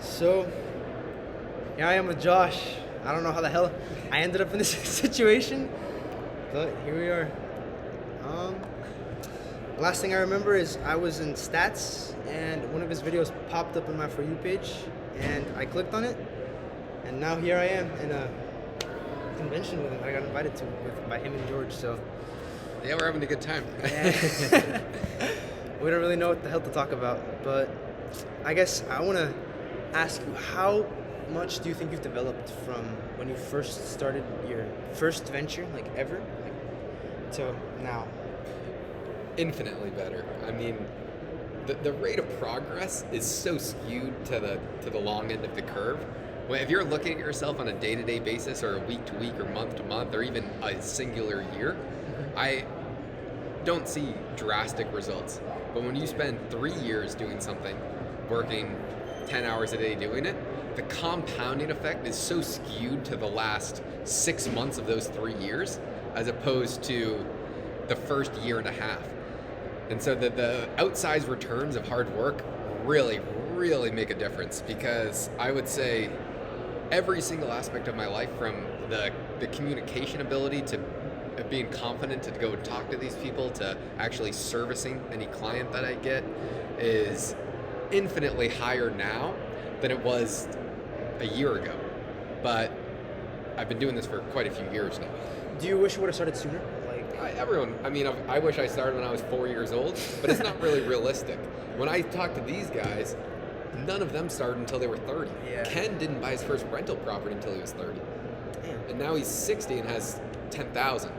So, here I am with Josh. I don't know how the hell I ended up in this situation, but here we are. Um, Last thing I remember is I was in stats, and one of his videos popped up on my For You page, and I clicked on it, and now here I am in a convention with him. I got invited to by him and George, so Yeah, we're having a good time. yeah. We don't really know what the hell to talk about, but I guess I want to ask you, how much do you think you've developed from when you first started your first venture, like ever, like, to now? Infinitely better. I mean, the rate of progress is so skewed to the long end of the curve. If you're looking at yourself on a day-to-day basis, or a week-to-week, or month-to-month, or even a singular year, I don't see drastic results. But when you spend 3 years doing something, working 10 hours a day doing it, the compounding effect is so skewed to the last 6 months of those 3 years, as opposed to the first year and a half. And so the outsized returns of hard work really, really make a difference, because I would say every single aspect of my life, from the communication ability to being confident to go and talk to these people, to actually servicing any client that I get, is infinitely higher now than it was a year ago. But I've been doing this for quite a few years now. Do you wish you would have started sooner? I wish I started when I was 4 years old, but it's not really realistic. When I talk to these guys, none of them started until they were 30. Yeah. Ken didn't buy his first rental property until he was 30. Damn. And now he's 60 and has 10,000.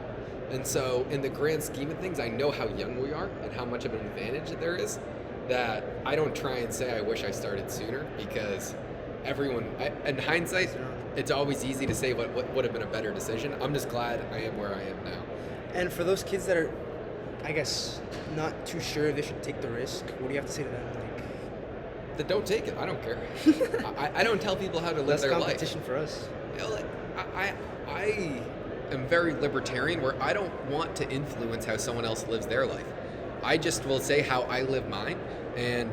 And so in the grand scheme of things, I know how young we are and how much of an advantage there is, that I don't try and say I wish I started sooner, because in hindsight, it's always easy to say what would have been a better decision. I'm just glad I am where I am now. And for those kids that are, I guess, not too sure if they should take the risk, what do you have to say to them? Like, That don't take it. I don't care. I don't tell people how to live less their life. competition for us. You know, like, I am very libertarian, where I don't want to influence how someone else lives their life. I just will say how I live mine, and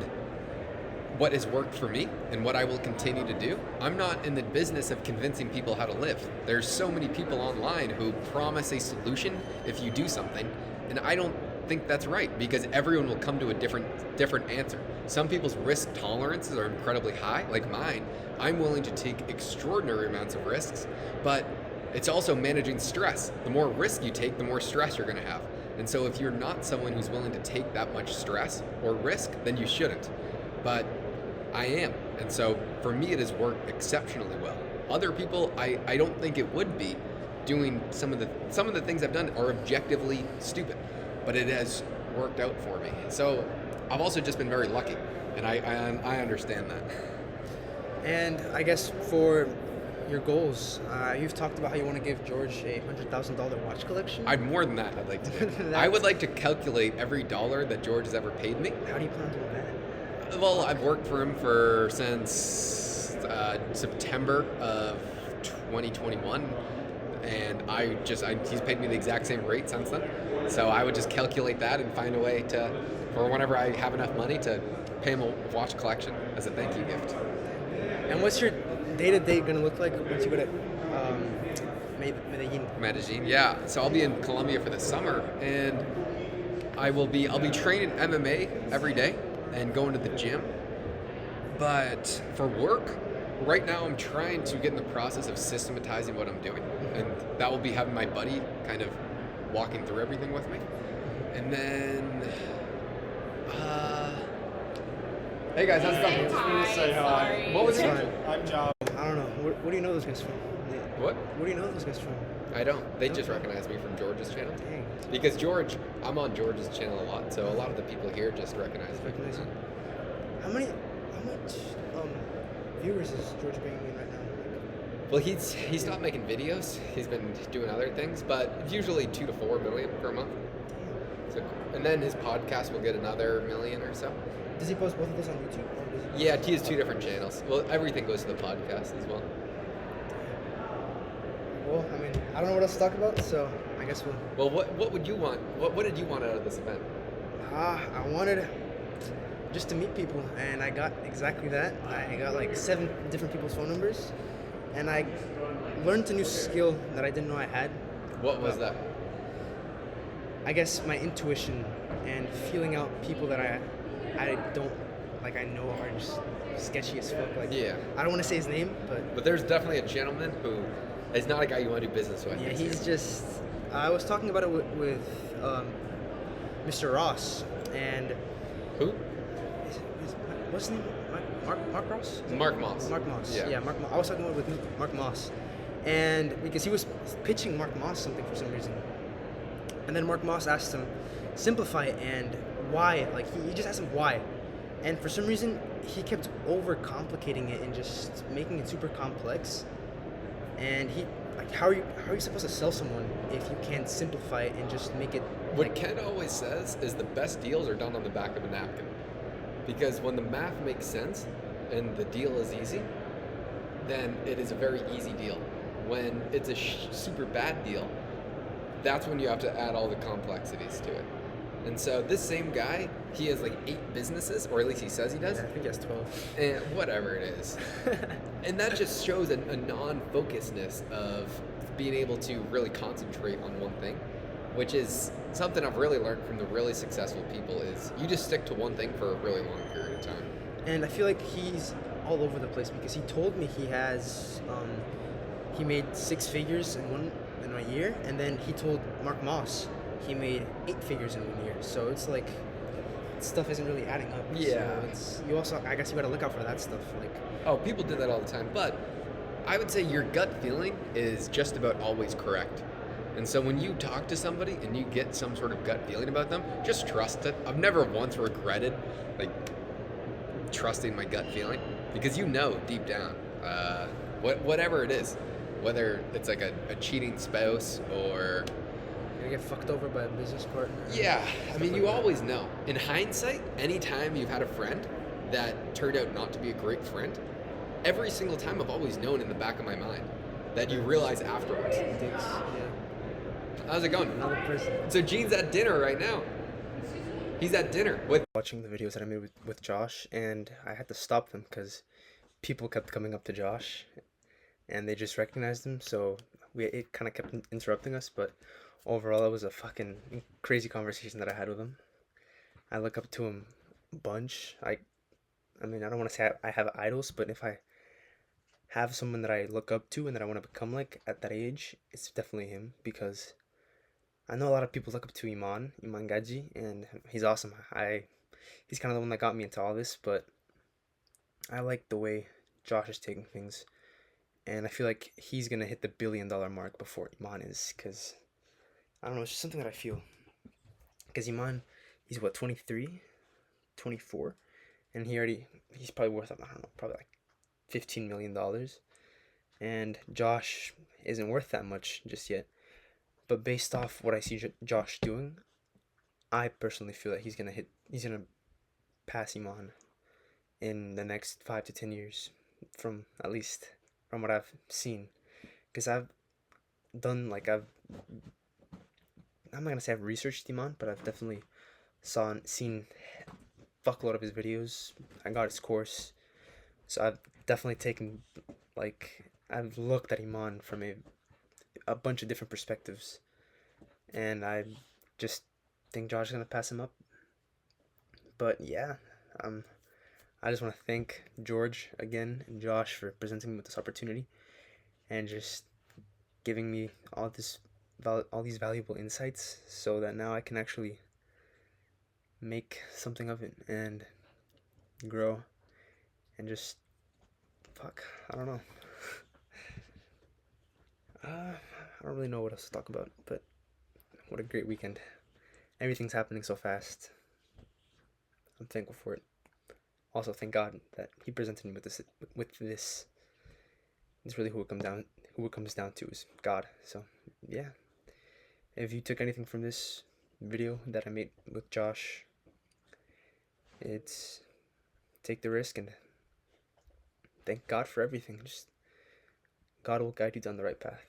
what has worked for me, and what I will continue to do. I'm not in the business of convincing people how to live. There's so many people online who promise a solution if you do something, and I don't think that's right, because everyone will come to a different answer. Some people's risk tolerances are incredibly high, like mine. I'm willing to take extraordinary amounts of risks, but it's also managing stress. The more risk you take, the more stress you're going to have. And so if you're not someone who's willing to take that much stress or risk, then you shouldn't. But I am. And so for me, it has worked exceptionally well. Other people, I don't think it would be. Doing some of the things I've done are objectively stupid, but it has worked out for me. So I've also just been very lucky, and I understand that. And I guess for your goals, you've talked about how you want to give George a $100,000 watch collection. More than that, I'd like to do. I would like to calculate every dollar that George has ever paid me. How do you plan on doing that? Well, I've worked for him since September of 2021, and he's paid me the exact same rate since then. So I would just calculate that and find a way for whenever I have enough money, to pay him a watch collection as a thank you gift. And what's your day-to-day going to look like once you go to Medellin? Medellin, yeah. So I'll be in Colombia for the summer, and I'll be training MMA every day and going to the gym. But for work, right now I'm trying to get in the process of systematizing what I'm doing, and that will be having my buddy kind of walking through everything with me. And then hey guys, how's it going? Just wanted to say hi. What was it? I'm Job. I don't know. What do you know those guys from? What? What do you know those guys from? I don't. They just recognize me from George's channel. Dang. Because I'm on George's channel a lot, so a lot of the people here just recognize me. Recognize you. How much viewers is George bringing in right now? Well, he's stopped making videos. He's been doing other things, but it's usually 2 to 4 million per month. So, and then his podcast will get another million or so. Does he post both of those on YouTube? Or does he... Yeah, he has 2 different channels. Well, everything goes to the podcast as well. Well, I mean, I don't know what else to talk about, so I guess we'll... Well, what would you want? What did you want out of this event? I wanted just to meet people, and I got exactly that. I got like 7 different people's phone numbers, and I learned a new skill that I didn't know I had. What was that? I guess my intuition and feeling out people that I don't like. I know are just sketchy as fuck. Like, Yeah. I don't want to say his name, but But there's definitely a gentleman who is not a guy you want to do business with. yeah, is he's he? just. I was talking about it with Mr. Ross, and Who? what's his name? Mark Ross? Mark Moss. Mark Moss. Yeah. Yeah, Mark. I was talking with Mark Moss, and because he was pitching Mark Moss something for some reason, and then Mark Moss asked him, simplify it and why. Like he just asked him why, and for some reason he kept overcomplicating it and just making it super complex. And he like how are you supposed to sell someone if you can't simplify it and just make it What like Ken always says is the best deals are done on the back of a napkin. Because when the math makes sense and the deal is easy, then it is a very easy deal. When it's a super bad deal, that's when you have to add all the complexities to it. And so this same guy, he has like 8 businesses, or at least he says he does, I think he has 12. and whatever it is. And that just shows a non-focusedness of being able to really concentrate on one thing, which is something I've really learned from the really successful people is you just stick to one thing for a really long period of time. And I feel like he's all over the place because he told me he has he made 6 figures in a year, and then he told Mark Moss he made 8 figures in 1 year. So it's like stuff isn't really adding up. Yeah. So it's you also I guess you got to look out for that stuff. Like Oh, people do that all the time, but I would say your gut feeling is just about always correct. And so when you talk to somebody and you get some sort of gut feeling about them, just trust it. I've never once regretted like trusting my gut feeling because you know deep down, whatever it is, whether it's like a cheating spouse or you're gonna get fucked over by a business partner. yeah, I mean, you like that. always know. In hindsight, anytime you've had a friend that turned out not to be a great friend, every single time I've always known in the back of my mind that you realize afterwards. Dicks, yeah. How's it going? Another person. So Gene's at dinner right now. He's at dinner with. Watching the videos that I made with Josh, and I had to stop them because people kept coming up to Josh, and they just recognized him. So it kind of kept interrupting us, but overall, it was a fucking crazy conversation that I had with him. I look up to him a bunch. I mean, I don't want to say I have idols, but if I have someone that I look up to and that I want to become like at that age, it's definitely him because I know a lot of people look up to Iman Gaji, and he's awesome. He's kind of the one that got me into all this, but I like the way Josh is taking things, and I feel like he's gonna hit the $1 billion mark before Iman is, because I don't know, it's just something that I feel. Because Iman, he's what, 23, 24, and he's probably worth, I don't know, probably like $15 million, and Josh isn't worth that much just yet. But based off what I see Josh doing, I personally feel that he's gonna pass Iman in the next 5 to 10 years, from what I've seen, because I'm not gonna say I've researched Iman, but I've definitely seen fuckload of his videos. I got his course, so I've definitely I've looked at Iman from a bunch of different perspectives, and I just think Josh is gonna pass him up. But yeah, I just want to thank George again and Josh for presenting me with this opportunity and just giving me all these valuable insights, so that now I can actually make something of it and grow and just I don't know. I don't really know what else to talk about, but what a great weekend. Everything's happening so fast. I'm thankful for it. Also, thank God that he presented me with this. It's really who it comes down to is God. So, yeah. If you took anything from this video that I made with Josh, it's take the risk and thank God for everything. Just God will guide you down the right path.